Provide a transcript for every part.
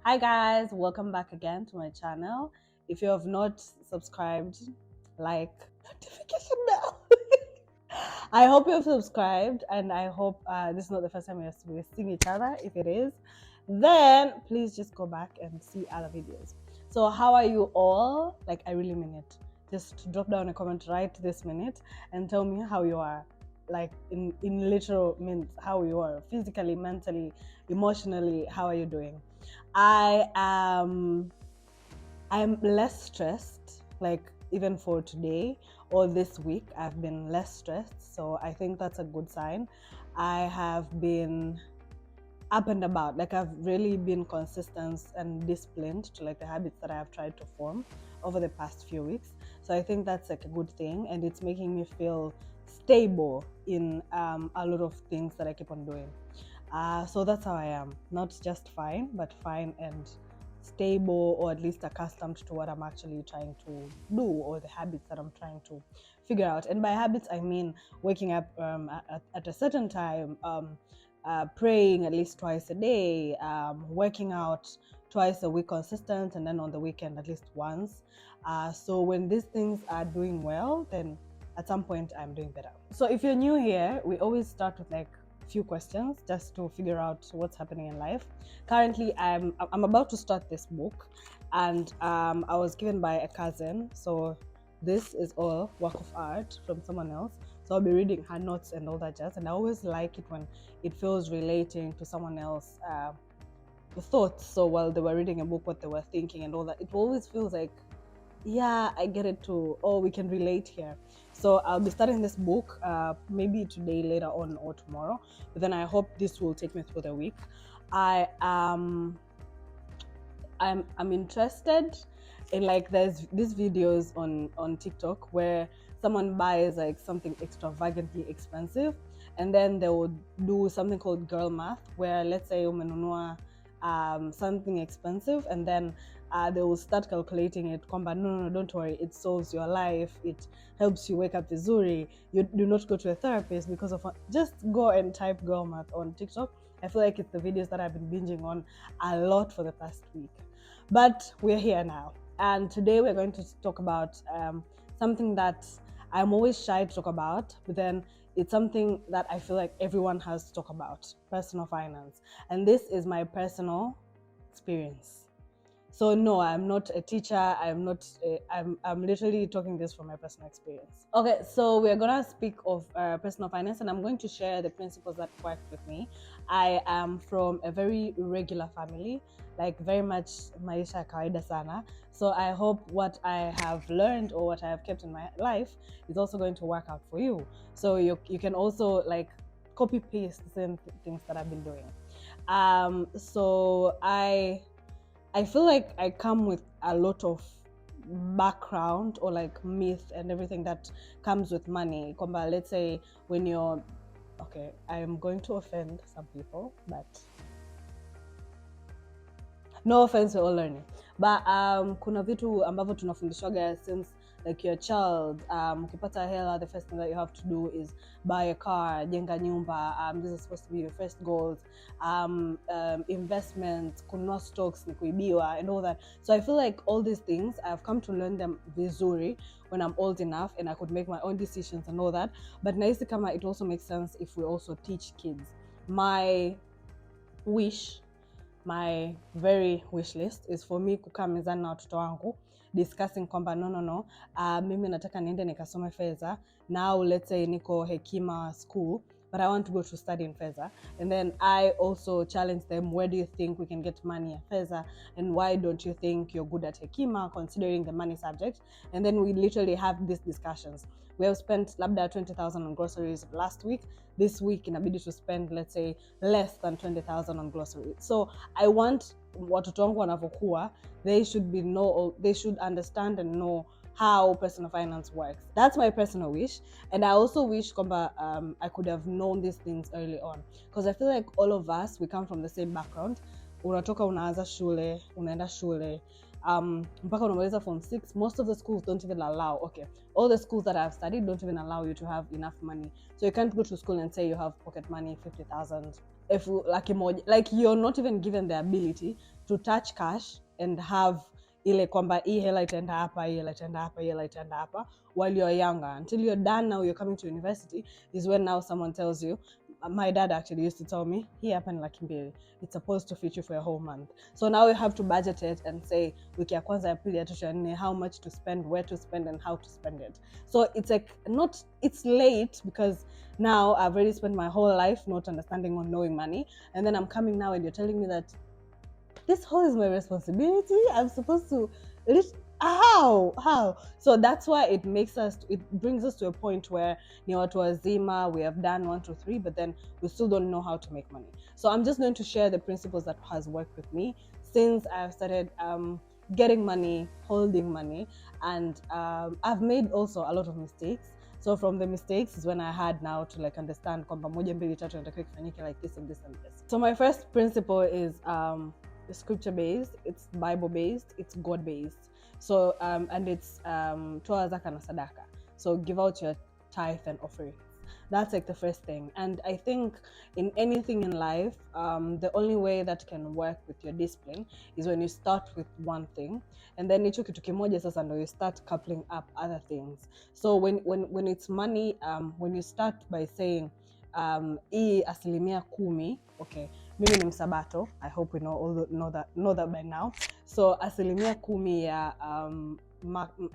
Hi guys, welcome back again to my channel. If you have not subscribed, like notification bell. I hope you have subscribed, and I hope this is not the first time we're seeing each other. If it is, then please just go back and see other videos. So how are you all? Like, I really mean it. Just drop down a comment right this minute and tell me how you are, like in literal means how you are physically, mentally, emotionally. How are you doing? I'm less stressed, like even for today or this week I've been less stressed, so I think that's a good sign. I have been up and about, like I've really been consistent and disciplined to like the habits that I have tried to form over the past few weeks. So I think that's like a good thing, and it's making me feel stable in a lot of things that I keep on doing. So that's how I am. Not just fine, but fine and stable, or at least accustomed to what I'm actually trying to do, or the habits that I'm trying to figure out. And by habits, I mean waking up at a certain time, praying at least twice a day, working out twice a week consistent, and then on the weekend at least once. So when these things are doing well, then at some point I'm doing better. So if you're new here, we always start with like few questions just to figure out what's happening in life. Currently, I'm about to start this book, and I was given by a cousin. So this is all work of art from someone else. So I'll be reading her notes and all that jazz. And I always like it when it feels relating to someone else. Thoughts. So while they were reading a book, what they were thinking and all that, it always feels like, yeah, I get it too. Oh, we can relate here. So I'll be starting this book maybe today, later on, or tomorrow. But then I hope this will take me through the week. I'm interested in, like, there's these videos on TikTok where someone buys like something extravagantly expensive, and then they would do something called girl math, where let's say umenunua something expensive, and then they will start calculating it kwamba no, don't worry, it solves your life, it helps you wake up vizuri, you do not go to a therapist because of just go and type girl math on TikTok. I feel like it's the videos that I've been binging on a lot for the past week. But we're here now, and today we're going to talk about something that I'm always shy to talk about, but then it's something that I feel like everyone has to talk about: personal finance. And this is my personal experience. So no, I'm not a teacher. I'm not. I'm literally talking this from my personal experience. Okay, so we're gonna speak of personal finance, and I'm going to share the principles that worked with me. I am from a very regular family, like very much maisha ya kawaida sana. So I hope what I have learned or what I have kept in my life is also going to work out for you. So you can also like copy paste the same things that I've been doing. So I feel like I come with a lot of background or like myth and everything that comes with money. Kwamba, let's say when you're, okay, I am going to offend some people, but no offense, we're all learning. But kuna vitu ambavyo tunafundishwaga since like you're a child. Ukipata hela, the first thing that you have to do is buy a car, jenga nyumba. This is supposed to be your first goals. Investments, kununua stocks ni kuibiwa, and all that. So I feel like all these things, I've come to learn them vizuri when I'm old enough and I could make my own decisions and all that. But nahisi kama it also makes sense if we also teach kids. My very wish list is for me kukaa mezani na watoto wangu discussing kwamba no, mimi nataka niende nikasome fedha. Now let's say niko Hekima school, but I want to go to study in fedha, and then I also challenge them, where do you think we can get money at fedha, and why don't you think you're good at Hekima considering the money subject? And then we literally have these discussions. We have spent labda 20,000 on groceries last week. This week inabidi to spend, let's say, less than 20,000 on groceries. So I want watoto wangu wanavyokuwa, they should understand and know how personal finance works. That's my personal wish. And I also wish kwamba I could have known these things early on, because I feel like all of us, we come from the same background. Unatoka unaanza shule, unaenda shule, mpaka unamaliza form 6. Most of the schools don't even allow, okay, all the schools that I've studied don't even allow you to have enough money. So you can't go to school and say you have pocket money 50,000 if like you're not even given the ability to touch cash and have ile kwamba hii hela itaenda hapa, hii hela itaenda hapa, hii hela itaenda hapa while you're younger. Until you're done now, you're coming to university, is when now someone tells you, my dad actually used to tell me, hii hapa ni laki mbili, it's supposed to fit you for a whole month. So now you have to budget it and say, wiki ya kwanza ya pili ya tatu ya nne, how much to spend, where to spend, and how to spend it. So it's like, it's late because now I've already spent my whole life not understanding or knowing money, and then I'm coming now and you're telling me that this whole is my responsibility. I'm supposed to how? So that's why it brings us to a point where ni watu wazima, we have done 1 2 3, but then we still don't know how to make money. So I'm just going to share the principles that has worked with me since I've started getting money, holding money, and I've made also a lot of mistakes. So from the mistakes is when I had now to like understand kwamba moja mbili tatu inatakiwa kufanyike like this and this and this. So my first principle is scripture based, it's Bible based, it's God based. So and it's toa zaka na sadaka. So give out your tithe and offerings. That's like the first thing. And I think in anything in life, the only way that can work with your discipline is when you start with one thing, and then hicho kitu kimoja sasa ndo you start coupling up other things. So when it's money, when you start by saying hii 10%, okay, mimi ni msabato, I hope we know that by now. So 10% ya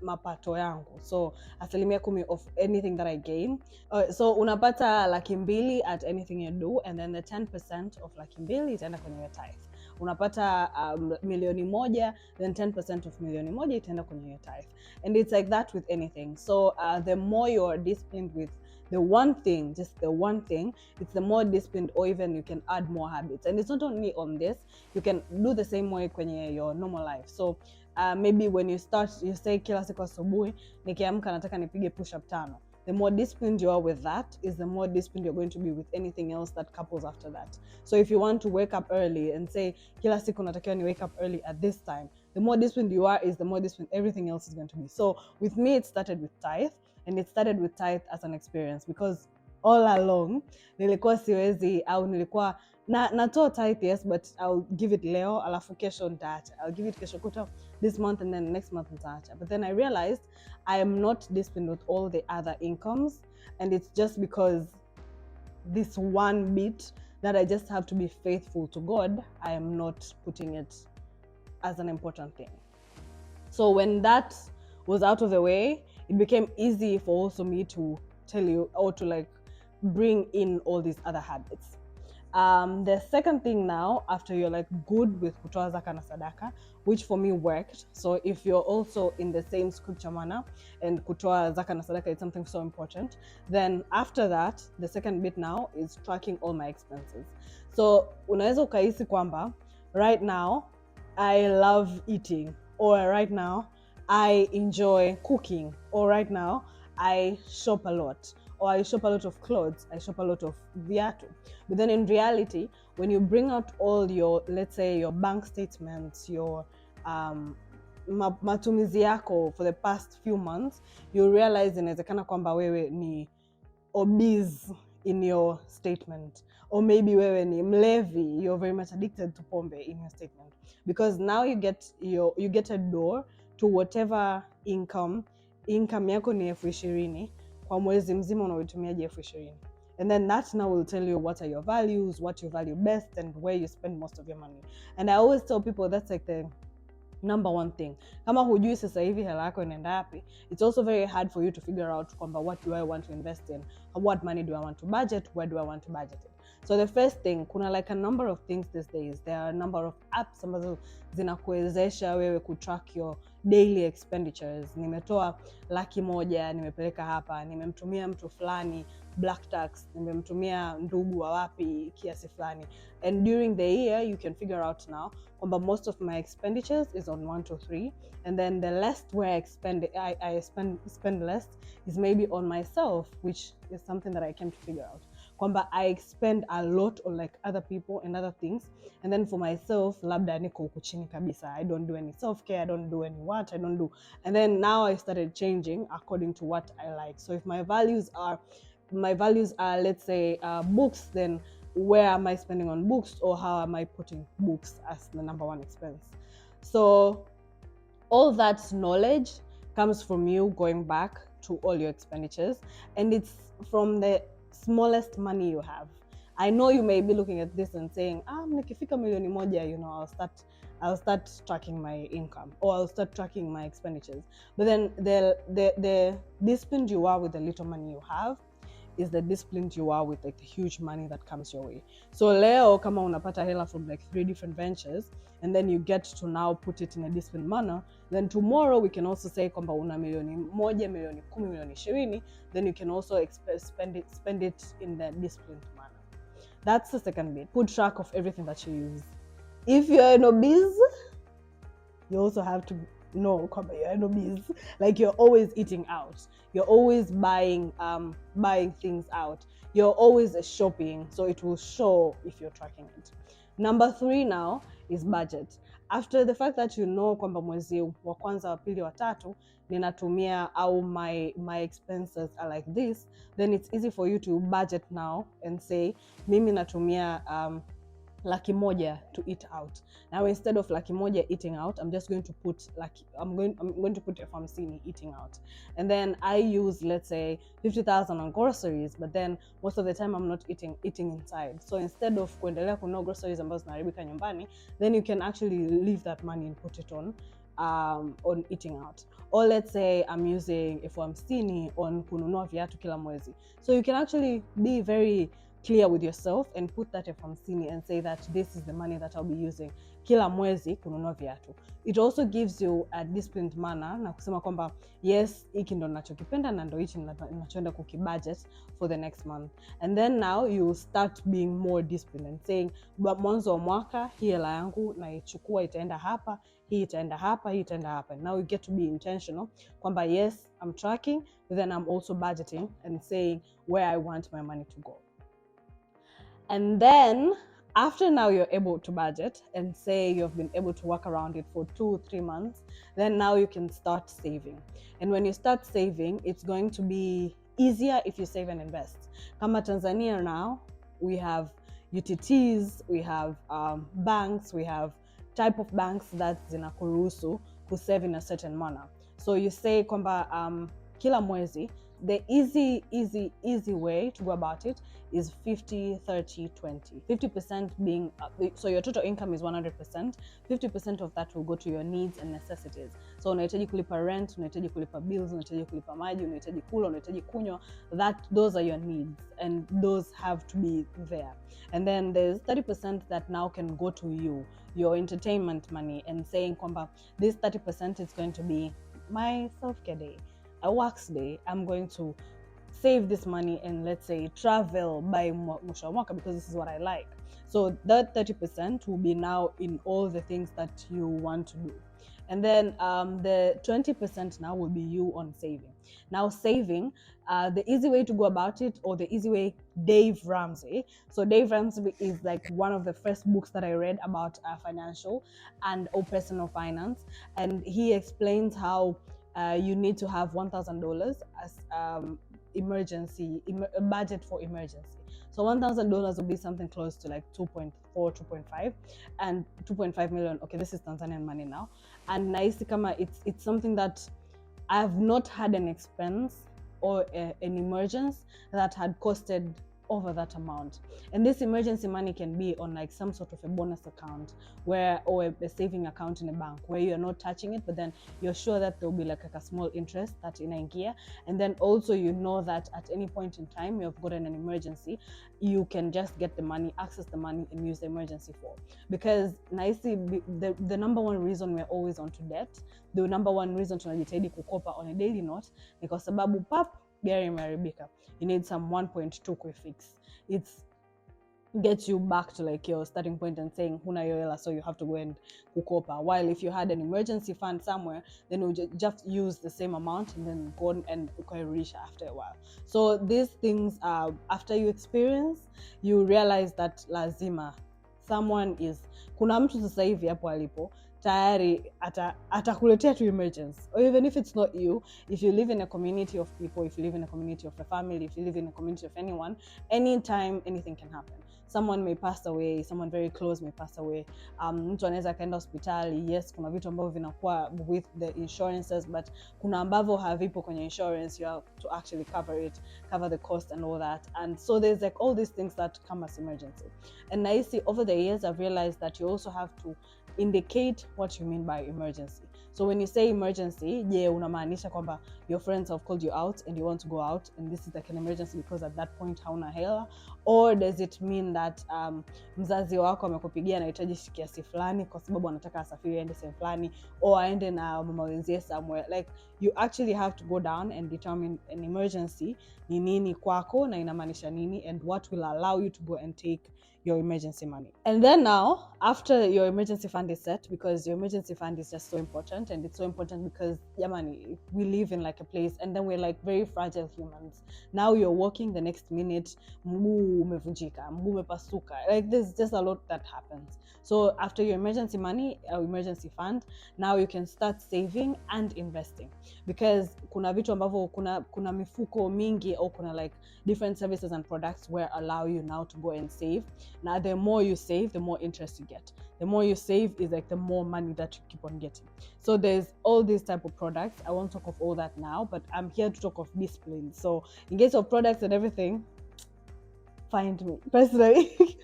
mapato yangu, so 10% of anything that I gain. So unapata laki mbili at anything you do, and then the 10% of laki mbili itaenda kwenye your tithe. Unapata milioni moja, then 10% of milioni moja itaenda kwenye your tithe. And it's like that with anything. So the more you're disciplined with the one thing, just the one thing, it's the more disciplined, or even you can add more habits. And it's not only on this, you can do the same way kwenye your normal life. So maybe when you start, you say kila siku asubuhi nikiamka nataka nipige push up 5. The more disciplined you are with that, is the more disciplined you're going to be with anything else that couples after that. So if you want to wake up early and say kila siku natakiwa ni wake up early at this time, the more disciplined you are, is the more disciplined everything else is going to be. So with me, it started with tithe, and it started with tithe as an experience, because all along nilikuwa siwezi, au nilikuwa natoa tithe, yes, but I'll give it leo alafu kesho nitaacha, I'll give it kesho kuta this month, and then next month nitaacha. But then I realized I am not disciplined with all the other incomes, and it's just because this one bit that I just have to be faithful to God, I am not putting it as an important thing. So when that was out of the way, it became easy for also me to tell you, or to like bring in all these other habits. The second thing now, after you're like good with kutoa zaka na sadaka, which for me worked. So if you're also in the same scripture manner, and kutoa zaka na sadaka is something so important, then after that, the second bit now is tracking all my expenses. So unaweza ukahisi kwamba right now I love eating, or right now I enjoy cooking, or right now I shop a lot, or I shop a lot of clothes, I shop a lot of viatu. But then in reality, when you bring out all your, let's say your bank statements, your matumizi yako for the past few months, you realize inawezekana kwamba wewe ni obese in your statement, or maybe wewe ni mlevi, you're very much addicted to pombe in your statement, because now you get a door to whatever income yako ni 20,000 kwa mwezi mzima unaotumiaje 20,000, and then that now will tell you what are your values, what you value best, and where you spend most of your money. And I always tell people that's like the number one thing. Kama hujui sasa hivi hela yako inaenda wapi, it's also very hard for you to figure out kwamba what do I want to invest in, what money do I want to budget, where do I want to budget it. So the first thing, kuna like a number of things these days. There are a number of apps ambazo zinakuwezesha wewe kutrack your daily expenditures. Nimetoa laki moja, nimepeleka hapa, nimemtumia mtu fulani black tax, nimemtumia ndugu wa wapi kiasi fulani. And during the year, you can figure out now kwamba most of my expenditures is on 1 to 3, and then the less where I spend less is maybe on myself, which is something that I came to figure out. Kwamba I spend a lot on like other people and other things, and then for myself labda niko huku chini kabisa, I don't do any self-care, I don't do any what, I don't do. And then now I started changing according to what I like. So if my values are let's say books, then where am I spending on books, or how am I putting books as the number one expense? So all that knowledge comes from you going back to all your expenditures, and it's from the smallest money you have. I know you may be looking at this and saying, nikifika milioni moja, I'll start tracking my income, or I'll start tracking my expenditures. But then the disciplined you are with the little money you have is the disciplined you are with like the huge money that comes your way. So leo kama unapata hela from like 3 different ventures, and then you get to now put it in a disciplined manner, then tomorrow we can also say kwamba una milioni moja, milioni 10, milioni 20, then you can also spend it in the disciplined manner. That's the second bit. Put track of everything that you use. If you're in obese, you also have to know you're in obese. Like, you're always eating out, you're always buying things out, you're always shopping, so it will show if you're tracking it. Number 3 now is budget. After the fact that you know kwamba mwezi wa kwanza, wa pili, wa tatu ninatumia au my expenses are like this, then it's easy for you to budget now and say mimi natumia laki moja to eat out. Now instead of laki moja eating out, I'm just going to put I'm going to put F50 eating out. And then I use, let's say, 50,000 on groceries, but then most of the time I'm not eating inside. So instead of kuendelea kununua groceries ambazo zinaharibika nyumbani, then you can actually leave that money and put it on eating out. Or let's say I'm using F50 on kununua viatu kila mwezi. So you can actually be very clear with yourself and put that F50 and say that this is the money that I'll be using kila mwezi kununua viatu. It also gives you a disciplined manner na kusema kwamba yes, hiki ndo ninachokipenda na ndo hichi ninachoenda kukibudget for the next month. And then now you start being more disciplined and saying mwanzo wa mwaka hii hela yangu naichukua itaenda hapa, hii itaenda hapa, hii itaenda hapa. Now you get to be intentional kwamba yes, I'm tracking, but then I'm also budgeting and saying where I want my money to go. And then after now you're able to budget and say you've been able to work around it for 2-3 months, then now you can start saving. And when you start saving, it's going to be easier if you save and invest. Kama Tanzania now, we have UTTs, we have banks, we have type of banks that zinakuruhusu kusave in a certain manner. So you say kwamba kila mwezi, the easy way to go about it is 50-30-20. 50% being so your total income is 100%. 50% of that will go to your needs and necessities. So unahitaji kulipa rent, unahitaji kulipa bills, unahitaji kulipa maji, unahitaji kula, unahitaji kunywa. Those are your needs, and those have to be there. And then there's 30% that now can go to your entertainment money, and saying kwamba this 30% is going to be my self-care day, a wax day. I'm going to save this money and, let's say, travel by mwisho wa mwaka because this is what I like. So that 30% will be now in all the things that you want to do. And then the 20% now will be you on saving. Now saving, the easy way to go about it, or the easy way, Dave Ramsey. So Dave Ramsey is like one of the first books that I read about financial or personal finance. And he explains how you need to have $1,000 as a budget for emergency. So $1,000 will be something close to like 2.4, 2.5, and 2.5 million. Okay, this is Tanzanian money now. And naisi kama it's something that I have not had an expense or an emergence that had costed over that amount. And this emergency money can be on like some sort of a bonus account or a saving account in a bank where you're not touching it, but then you're sure that there'll be like a small interest that inaingia. And then also you know that at any point in time you've gotten an emergency, you can just get the money, access the money, and use the emergency for. Because naisi the number one reason we're always onto debt, the number one reason tunajitahidi kukopa on a daily note ni kwa sababu gari imeharibika, you need some 1.2 quick fix. It's gets you back to like your starting point and saying huna hiyo hela, so you have to go and kukopa. While if you had an emergency fund somewhere, then you just use the same amount and then go and reach after a while. So these things, after you experience, you realize that lazima kuna mtu sasa hivi hapo alipo tayari atakuletea to emergency. Or even if it's not you, if you live in a community of people, if you live in a community of a family, if you live in a community of anyone, anytime anything can happen. Someone may pass away, someone very close may pass away. Mtu anaweza kaenda hospitali. Yes, kuna vitu ambavyo vinakuwa with the insurances, but kuna ambavyo havipo kwenye insurance. You have to actually cover the cost and all that. And so there's like all these things that come as emergency. And I see over the years I've realized that you also have to indicate what you mean by emergency. So when you say emergency, unamaanisha kwamba your friends have called you out and you want to go out and this is like an emergency because at that point hauna hela? Or does it mean that mzazi wako amekupigia anahitaji kiasi fulani kwa sababu anataka asafiri aende sehemu fulani, or aende na mama wenzie somewhere? Like you actually have to go down and determine an emergency ni nini kwako na inamaanisha nini, and what will allow you to go and take your emergency money. And then now, after your emergency fund is set, because your emergency fund is just so important, and it's so important because jamani, we live in like a place, and then we're like very fragile humans. Now you're walking, the next minute mguu umevunjika, mguu umepasuka. Like there's just a lot that happens. So after your emergency money, emergency fund, now you can start saving and investing, because kuna vitu ambavyo kuna mifuko mingi, au kuna like different services and products where allow you now to go and save. Now the more you save, the more interest you get. The more you save is like the more money that you keep on getting. So there's all these type of products. I won't talk of all that now, but I'm here to talk of discipline. So in case of products and everything, find me personally.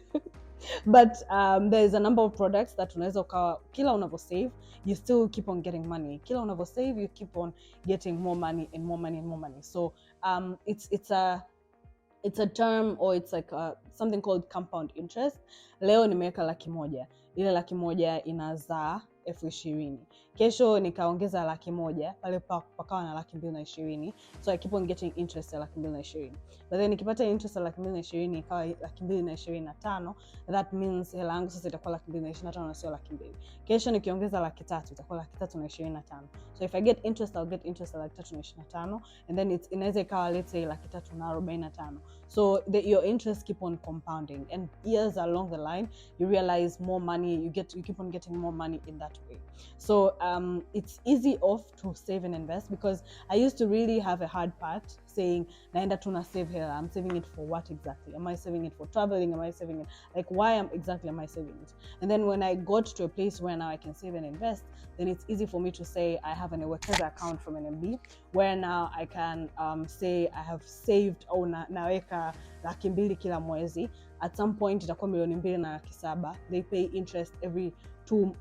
But there's a number of products that unaweza ukawa kila unavyo save, you still keep on getting money. Kila unavyo save, you keep on getting more money and more money and more money. So it's a term, or it's like something called compound interest. Leo nimeweka 100,000, ile 100,000 inazaa 20,000. Kesho nikaongeza 100,000, pale pakawa na 220,000. So I keep on getting interest ya 220,000. But then nikipata interest ya 220,000 ikawa 225, that means hela yangu sasa itakuwa 225 na sio 200,000. Kesho nikiongeza 300,000 itakuwa 325. So if I get interest, I'll get interest ya 325, and then inaweza ikawa let's say 345. So your interest keep on compounding, and years along the line you realize more money you keep on getting more money in that way. So it's easy off to save and invest, because I used to really have a hard part saying naenda tu na save here. I'm saving it for what exactly? Am I saving it for traveling? Am I saving it like why exactly am I saving it? And then when I got to a place where now I can save and invest, then it's easy for me to say I have an Ewekeza account from NMB, where now I can say I have saved, au naweka 200,000 kila mwezi. At some point itakuwa 2,207,000. They pay interest every two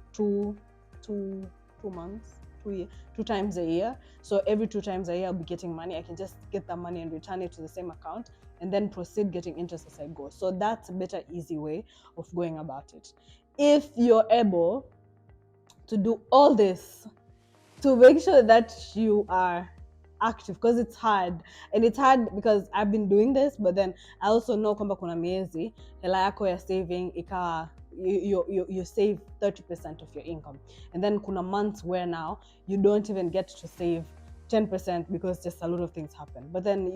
months, 2 times a year. So every 2 times a year I'll be getting money. I can just get that money and return it to the same account, and then proceed getting interest as I go. So that's a better, easy way of going about it. If you're able to do all this, to make sure that you are active, because it's hard, and it's hard because I've been doing this, but then I also know kwamba kuna miezi hela yako ya saving ikawa you save 30% of your income, and then kuna months where now you don't even get to save 10% because just a lot of things happen. But then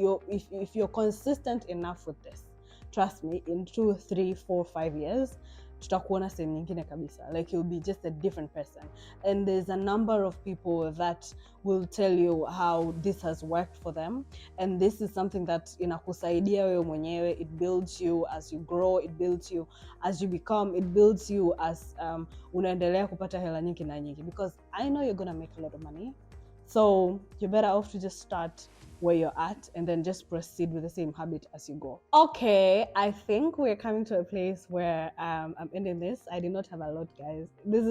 if you're consistent enough with this, trust me, in 2, 3, 4, 5 years tutakuona sehemu nyingine kabisa. Like you'll be just a different person. And there's a number of people that will tell you how this has worked for them, and this is something that inakusaidia wewe mwenyewe. It builds you as you grow, it builds you as you become, it builds you as unaendelea kupata hela nyingi na nyingi, because I know you're gonna make a lot of money. So you're better off to just start where you're at and then just proceed with the same habit as you go. Okay, I think we're coming to a place where I'm ending this. I did not have a lot, guys. This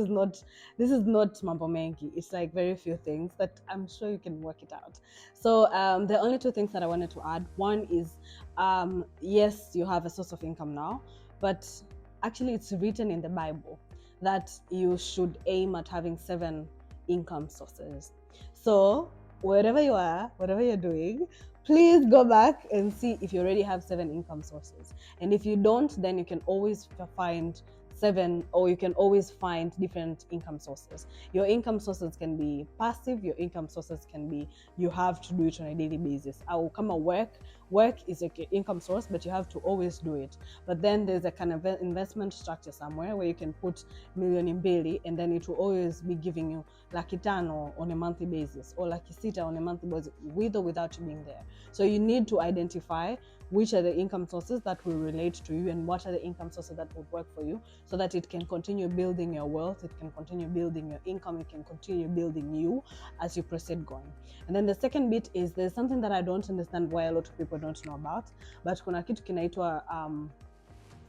is not mambo mengi. It's like very few things that I'm sure you can work it out. So the only 2 things that I wanted to add. One is yes, you have a source of income now, but actually it's written in the Bible that you should aim at having 7 income sources. So wherever you are, whatever you're doing, please go back and see if you already have 7 income sources. And if you don't, then you can always find 7, or you can always find different income sources. Your income sources can be passive, your income sources can be you have to do it on a daily basis. Au kama work work is like your income source, but you have to always do it. But then there's a kind of investment structure somewhere where you can put million mbili, and then it will always be giving you laki tano on a monthly basis, or laki sita on a monthly basis, with or without you being there. So you need to identify which are the income sources that will relate to you, and what are the income sources that would work for you, so that it can continue building your wealth, it can continue building your income, it can continue building you as you proceed going. And then the second bit is, there's something that I don't understand why a lot of people don't know about, but kuna kitu kinaitwa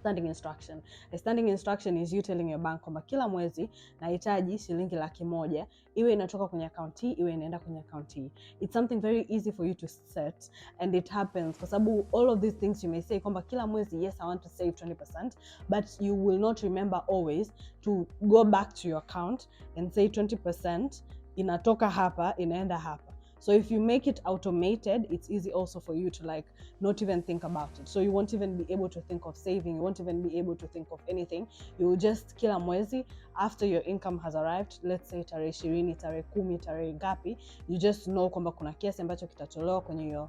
standing instruction. A standing instruction is you telling your bank kwamba kila mwezi nahitaji shilingi 100,000 iwe inatoka kwenye account hii, iwe inaenda kwenye account hii. It's something very easy for you to set, and it happens kwa sababu all of these things you may say kwamba kila mwezi, yes, I want to save 20%, but you will not remember always to go back to your account and say 20% inatoka hapa inaenda hapa. So if you make it automated, it's easy also for you to like not even think about it. So you won't even be able to think of saving, you won't even be able to think of anything. You will just kila mwezi, after your income has arrived, let's say tarehe 20, tarehe 10, tarehe ngapi, you just know kwamba kuna kiasi ambacho kitatolewa kwenye your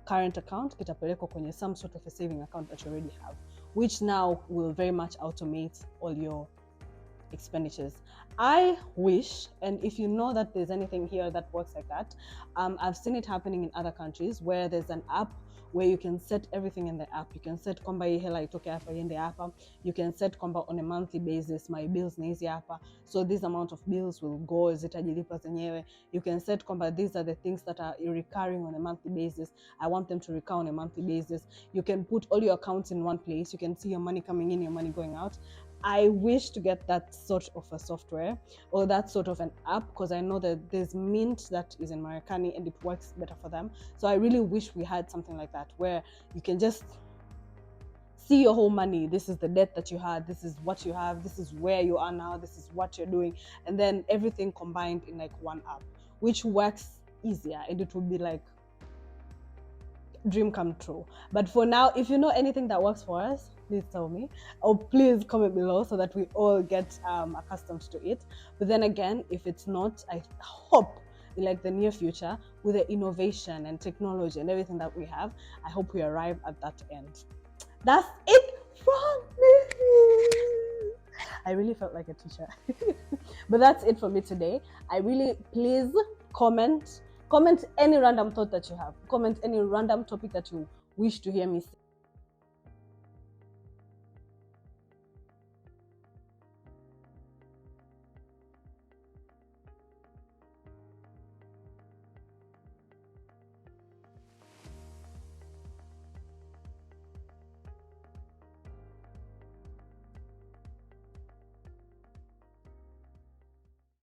current account, kitapelekwa kwenye some sort of a saving account that you already have, which now will very much automate all your expenditures. I wish, and if you know that there's anything here that works like that, I've seen it happening in other countries where there's an app where you can set everything in the app. You can set kwamba hii hela itoke hapa iende hapa. You can set kwamba on a monthly basis my bills ni hizi hapa, so this amount of bills will go, zitajilipa zenyewe. You can set kwamba these are the things that are recurring on a monthly basis, I want them to recur on a monthly basis. You can put all your accounts in one place, you can see your money coming in, your money going out. I wish to get that sort of a software or that sort of an app, because I know that there's Mint that is in Marekani and it works better for them. So I really wish we had something like that where you can just see your whole money. This is the debt that you had, this is what you have, this is where you are now, this is what you're doing, and then everything combined in like one app, which works easier, and it would be like dream come true. But for now, if you know anything that works for us, please tell me, or please comment below so that we all get accustomed to it. But then again, if it's not, I hope in like the near future, with the innovation and technology and everything that we have, I hope we arrive at that end. That's it from me. I really felt like a teacher. But that's it for me today. I really, please comment any random thought that you have, comment any random topic that you wish to hear me say.